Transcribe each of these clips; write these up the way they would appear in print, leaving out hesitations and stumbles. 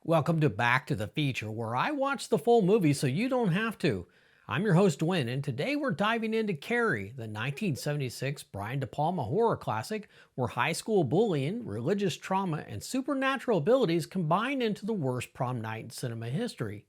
Welcome to Back to the Feature, where I watch the full movie so you don't have to. I'm your host, Dwayne, and today we're diving into Carrie, the 1976 Brian De Palma horror classic where high school bullying, religious trauma, and supernatural abilities combine into the worst prom night in cinema history.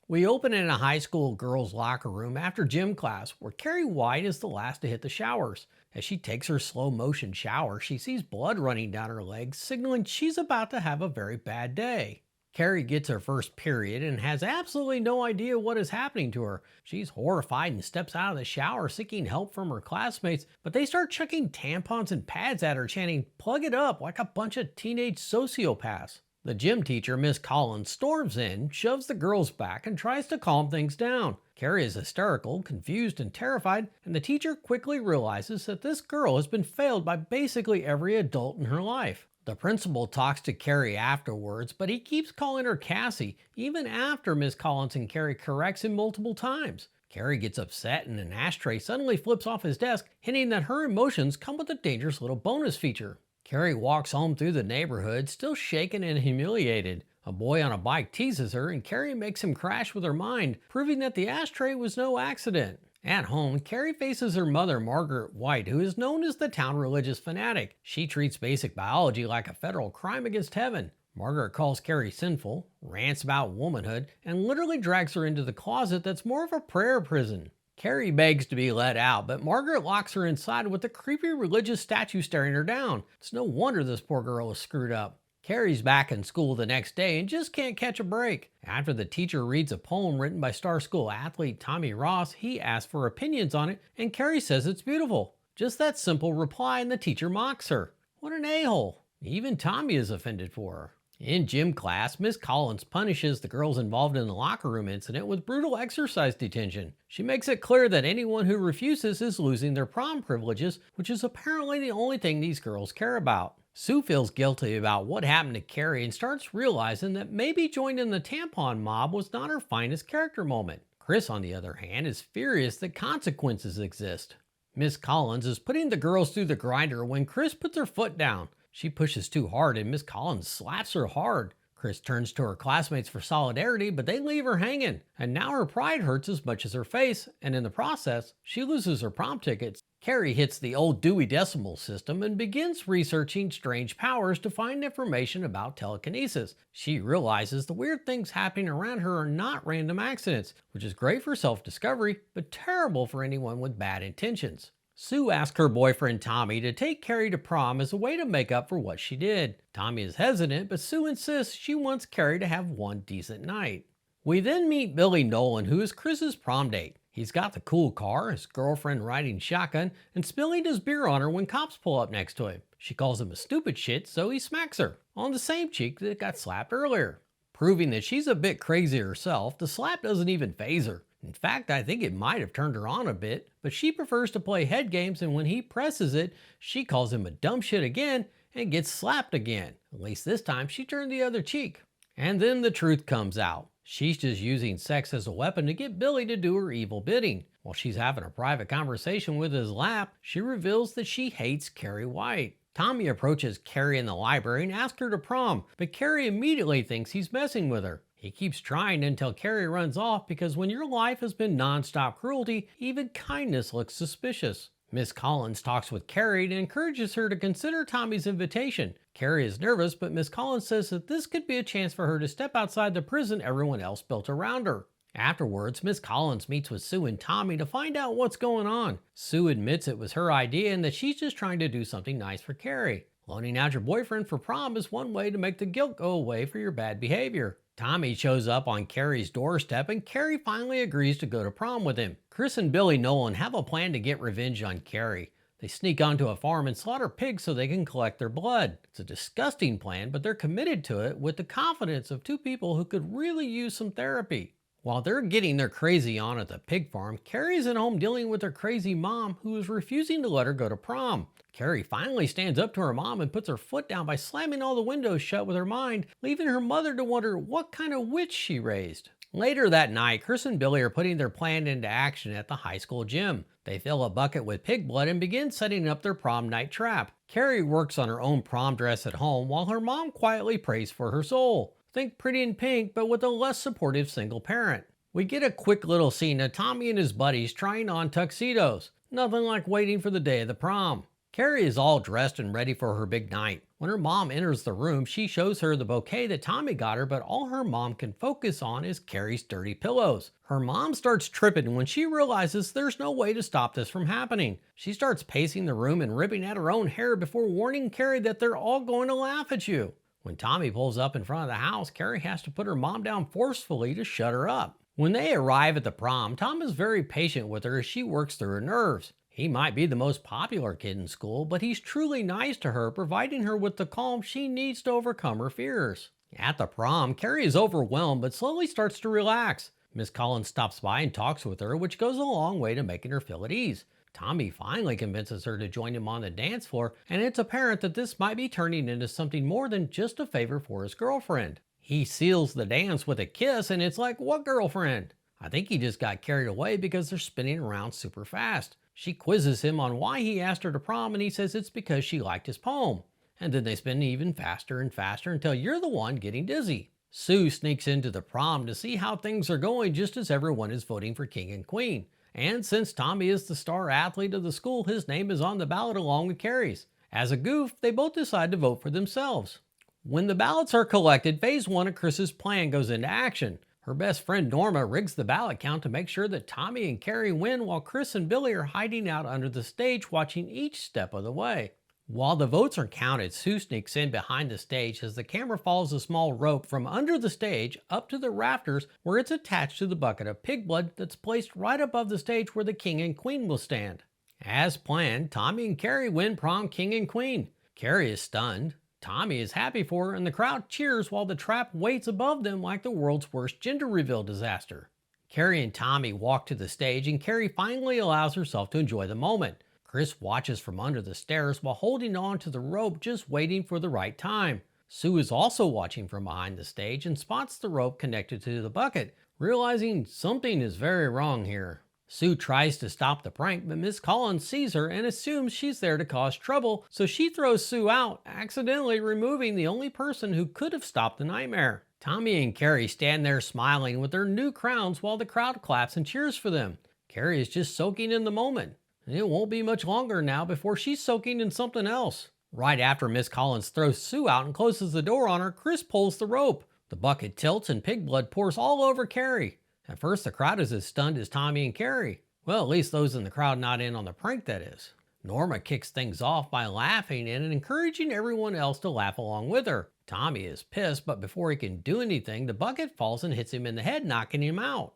We open in a high school girls' locker room after gym class, where Carrie White is the last to hit the showers. As she takes her slow motion shower, she sees blood running down her legs, signaling she's about to have a very bad day. Carrie gets her first period and has absolutely no idea what is happening to her. She's horrified and steps out of the shower seeking help from her classmates, but they start chucking tampons and pads at her, chanting, "Plug it up," like a bunch of teenage sociopaths. The gym teacher, Miss Collins, storms in, shoves the girls back, and tries to calm things down. Carrie is hysterical, confused, and terrified, and the teacher quickly realizes that this girl has been failed by basically every adult in her life. The principal talks to Carrie afterwards, but he keeps calling her Cassie, even after Miss Collins and Carrie corrects him multiple times. Carrie gets upset and an ashtray suddenly flips off his desk, hinting that her emotions come with a dangerous little bonus feature. Carrie walks home through the neighborhood, still shaken and humiliated. A boy on a bike teases her, and Carrie makes him crash with her mind, proving that the ashtray was no accident. At home, Carrie faces her mother, Margaret White, who is known as the town religious fanatic. She treats basic biology like a federal crime against heaven. Margaret calls Carrie sinful, rants about womanhood, and literally drags her into the closet that's more of a prayer prison. Carrie begs to be let out, but Margaret locks her inside with a creepy religious statue staring her down. It's no wonder this poor girl is screwed up. Carrie's back in school the next day and just can't catch a break. After the teacher reads a poem written by star school athlete Tommy Ross, he asks for opinions on it, and Carrie says it's beautiful. Just that simple reply, and the teacher mocks her. What an a-hole. Even Tommy is offended for her. In gym class, Miss Collins punishes the girls involved in the locker room incident with brutal exercise detention. She makes it clear that anyone who refuses is losing their prom privileges, which is apparently the only thing these girls care about. Sue feels guilty about what happened to Carrie and starts realizing that maybe joining the tampon mob was not her finest character moment. Chris, on the other hand, is furious that consequences exist. Miss Collins is putting the girls through the grinder when Chris puts her foot down. She pushes too hard and Miss Collins slaps her hard. Chris turns to her classmates for solidarity, but they leave her hanging. And now her pride hurts as much as her face, and in the process, she loses her prom tickets. Carrie hits the old Dewey Decimal System and begins researching strange powers to find information about telekinesis. She realizes the weird things happening around her are not random accidents, which is great for self-discovery, but terrible for anyone with bad intentions. Sue asks her boyfriend Tommy to take Carrie to prom as a way to make up for what she did. Tommy is hesitant, but Sue insists she wants Carrie to have one decent night. We then meet Billy Nolan, who is Chris's prom date. He's got the cool car, his girlfriend riding shotgun, and spilling his beer on her when cops pull up next to him. She calls him a stupid shit, so he smacks her on the same cheek that got slapped earlier. Proving that she's a bit crazy herself, the slap doesn't even faze her. In fact, I think it might have turned her on a bit, but she prefers to play head games, and when he presses it, she calls him a dumb shit again and gets slapped again. At least this time she turned the other cheek. And then the truth comes out. She's just using sex as a weapon to get Billy to do her evil bidding. While she's having a private conversation with his lap, she reveals that she hates Carrie White. Tommy approaches Carrie in the library and asks her to prom, but Carrie immediately thinks he's messing with her. He keeps trying until Carrie runs off, because when your life has been non-stop cruelty, even kindness looks suspicious. Miss Collins talks with Carrie and encourages her to consider Tommy's invitation. Carrie is nervous, but Miss Collins says that this could be a chance for her to step outside the prison everyone else built around her. Afterwards, Miss Collins meets with Sue and Tommy to find out what's going on. Sue admits it was her idea and that she's just trying to do something nice for Carrie. Loaning out your boyfriend for prom is one way to make the guilt go away for your bad behavior. Tommy shows up on Carrie's doorstep and Carrie finally agrees to go to prom with him. Chris and Billy Nolan have a plan to get revenge on Carrie. They sneak onto a farm and slaughter pigs so they can collect their blood. It's a disgusting plan, but they're committed to it with the confidence of two people who could really use some therapy. While they're getting their crazy on at the pig farm, Carrie's at home dealing with her crazy mom, who is refusing to let her go to prom. Carrie finally stands up to her mom and puts her foot down by slamming all the windows shut with her mind, leaving her mother to wonder what kind of witch she raised. Later that night, Chris and Billy are putting their plan into action at the high school gym. They fill a bucket with pig blood and begin setting up their prom night trap. Carrie works on her own prom dress at home while her mom quietly prays for her soul. Think Pretty in Pink, but with a less supportive single parent. We get a quick little scene of Tommy and his buddies trying on tuxedos. Nothing like waiting for the day of the prom. Carrie is all dressed and ready for her big night. When her mom enters the room, she shows her the bouquet that Tommy got her, but all her mom can focus on is Carrie's dirty pillows. Her mom starts tripping when she realizes there's no way to stop this from happening. She starts pacing the room and ripping at her own hair before warning Carrie that they're all going to laugh at you. When Tommy pulls up in front of the house, Carrie has to put her mom down forcefully to shut her up. When they arrive at the prom, Tom is very patient with her as she works through her nerves. He might be the most popular kid in school, but he's truly nice to her, providing her with the calm she needs to overcome her fears. At the prom, Carrie is overwhelmed but slowly starts to relax. Miss Collins stops by and talks with her, which goes a long way to making her feel at ease. Tommy finally convinces her to join him on the dance floor, and it's apparent that this might be turning into something more than just a favor for his girlfriend. He seals the dance with a kiss, and it's like, what girlfriend? I think he just got carried away because they're spinning around super fast. She quizzes him on why he asked her to prom, and he says it's because she liked his poem. And then they spin even faster and faster until you're the one getting dizzy. Sue sneaks into the prom to see how things are going just as everyone is voting for king and queen. And since Tommy is the star athlete of the school, his name is on the ballot along with Carrie's. As a goof, they both decide to vote for themselves. When the ballots are collected, phase 1 of Chris's plan goes into action. Her best friend Norma rigs the ballot count to make sure that Tommy and Carrie win, while Chris and Billy are hiding out under the stage watching each step of the way. While the votes are counted, Sue sneaks in behind the stage as the camera follows a small rope from under the stage up to the rafters where it's attached to the bucket of pig blood that's placed right above the stage where the king and queen will stand. As planned, Tommy and Carrie win prom king and queen. Carrie is stunned. Tommy is happy for her, and the crowd cheers while the trap waits above them like the world's worst gender reveal disaster. Carrie and Tommy walk to the stage, and Carrie finally allows herself to enjoy the moment. Chris watches from under the stairs while holding on to the rope, just waiting for the right time. Sue is also watching from behind the stage and spots the rope connected to the bucket, realizing something is very wrong here. Sue tries to stop the prank, but Miss Collins sees her and assumes she's there to cause trouble, so she throws Sue out, accidentally removing the only person who could have stopped the nightmare. Tommy and Carrie stand there smiling with their new crowns while the crowd claps and cheers for them. Carrie is just soaking in the moment. It won't be much longer now before she's soaking in something else. Right after Miss Collins throws Sue out and closes the door on her, Chris pulls the rope. The bucket tilts and pig blood pours all over Carrie. At first, the crowd is as stunned as Tommy and Carrie. Well, at least those in the crowd not in on the prank, that is. Norma kicks things off by laughing and encouraging everyone else to laugh along with her. Tommy is pissed, but before he can do anything, the bucket falls and hits him in the head, knocking him out.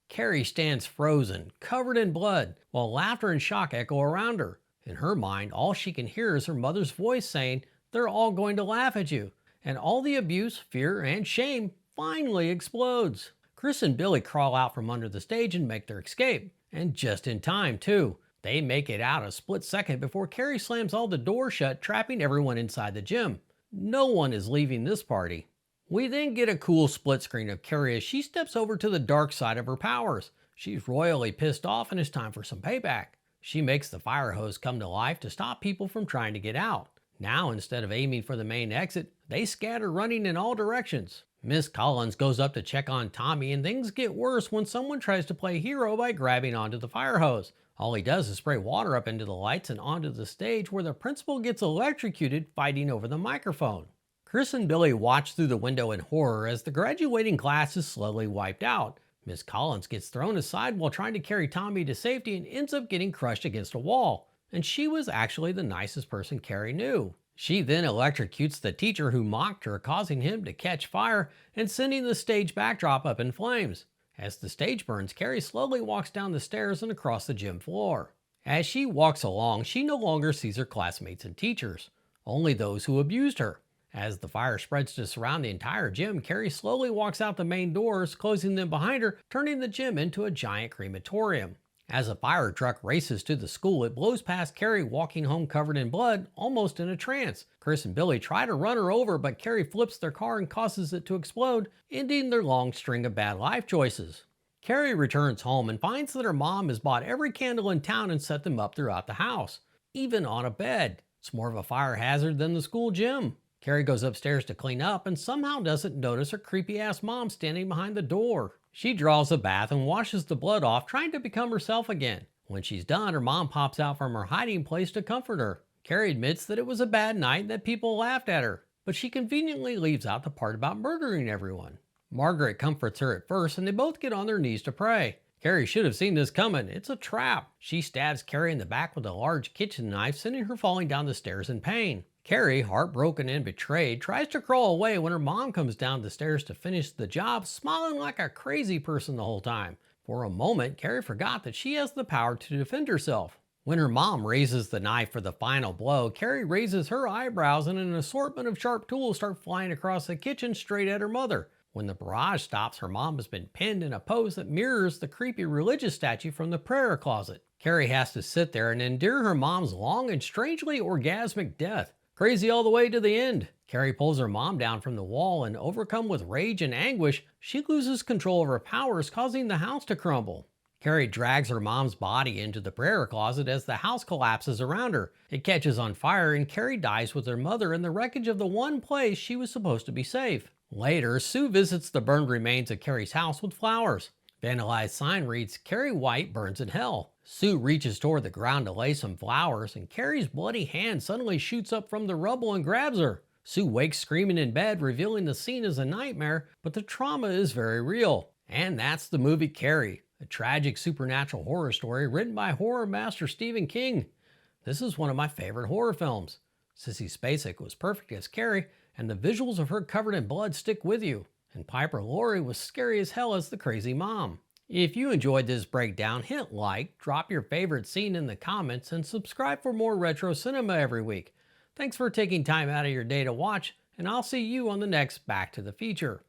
Carrie stands frozen, covered in blood, while laughter and shock echo around her. In her mind, all she can hear is her mother's voice saying, "They're all going to laugh at you." And all the abuse, fear, and shame finally explodes. Chris and Billy crawl out from under the stage and make their escape. And just in time, too. They make it out a split second before Carrie slams all the doors shut, trapping everyone inside the gym. No one is leaving this party. We then get a cool split screen of Carrie as she steps over to the dark side of her powers. She's royally pissed off and it's time for some payback. She makes the fire hose come to life to stop people from trying to get out. Now, instead of aiming for the main exit, they scatter running in all directions. Miss Collins goes up to check on Tommy, and things get worse when someone tries to play hero by grabbing onto the fire hose. All he does is spray water up into the lights and onto the stage, where the principal gets electrocuted fighting over the microphone. Chris and Billy watch through the window in horror as the graduating class is slowly wiped out. Miss Collins gets thrown aside while trying to carry Tommy to safety and ends up getting crushed against a wall. And she was actually the nicest person Carrie knew. She then electrocutes the teacher who mocked her, causing him to catch fire and sending the stage backdrop up in flames. As the stage burns, Carrie slowly walks down the stairs and across the gym floor. As she walks along, she no longer sees her classmates and teachers, only those who abused her. As the fire spreads to surround the entire gym, Carrie slowly walks out the main doors, closing them behind her, turning the gym into a giant crematorium. As a fire truck races to the school, it blows past Carrie walking home covered in blood, almost in a trance. Chris and Billy try to run her over, but Carrie flips their car and causes it to explode, ending their long string of bad life choices. Carrie returns home and finds that her mom has bought every candle in town and set them up throughout the house, even on a bed. It's more of a fire hazard than the school gym. Carrie goes upstairs to clean up and somehow doesn't notice her creepy-ass mom standing behind the door. She draws a bath and washes the blood off, trying to become herself again. When she's done, her mom pops out from her hiding place to comfort her. Carrie admits that it was a bad night and that people laughed at her, but she conveniently leaves out the part about murdering everyone. Margaret comforts her at first and they both get on their knees to pray. Carrie should have seen this coming. It's a trap. She stabs Carrie in the back with a large kitchen knife, sending her falling down the stairs in pain. Carrie, heartbroken and betrayed, tries to crawl away when her mom comes down the stairs to finish the job, smiling like a crazy person the whole time. For a moment, Carrie forgot that she has the power to defend herself. When her mom raises the knife for the final blow, Carrie raises her eyebrows and an assortment of sharp tools start flying across the kitchen straight at her mother. When the barrage stops, her mom has been pinned in a pose that mirrors the creepy religious statue from the prayer closet. Carrie has to sit there and endure her mom's long and strangely orgasmic death. Crazy all the way to the end. Carrie pulls her mom down from the wall and, overcome with rage and anguish, she loses control of her powers, causing the house to crumble. Carrie drags her mom's body into the prayer closet as the house collapses around her. It catches on fire and Carrie dies with her mother in the wreckage of the one place she was supposed to be safe. Later, Sue visits the burned remains of Carrie's house with flowers. Vandalized sign reads, "Carrie White burns in hell." Sue reaches toward the ground to lay some flowers, and Carrie's bloody hand suddenly shoots up from the rubble and grabs her. Sue wakes screaming in bed, revealing the scene as a nightmare, but the trauma is very real. And that's the movie Carrie, a tragic supernatural horror story written by horror master Stephen King. This is one of my favorite horror films. Sissy Spacek was perfect as Carrie, and the visuals of her covered in blood stick with you. And Piper Laurie was scary as hell as the crazy mom. If you enjoyed this breakdown, hit like, drop your favorite scene in the comments, and subscribe for more retro cinema every week. Thanks for taking time out of your day to watch, and I'll see you on the next Back to the Future.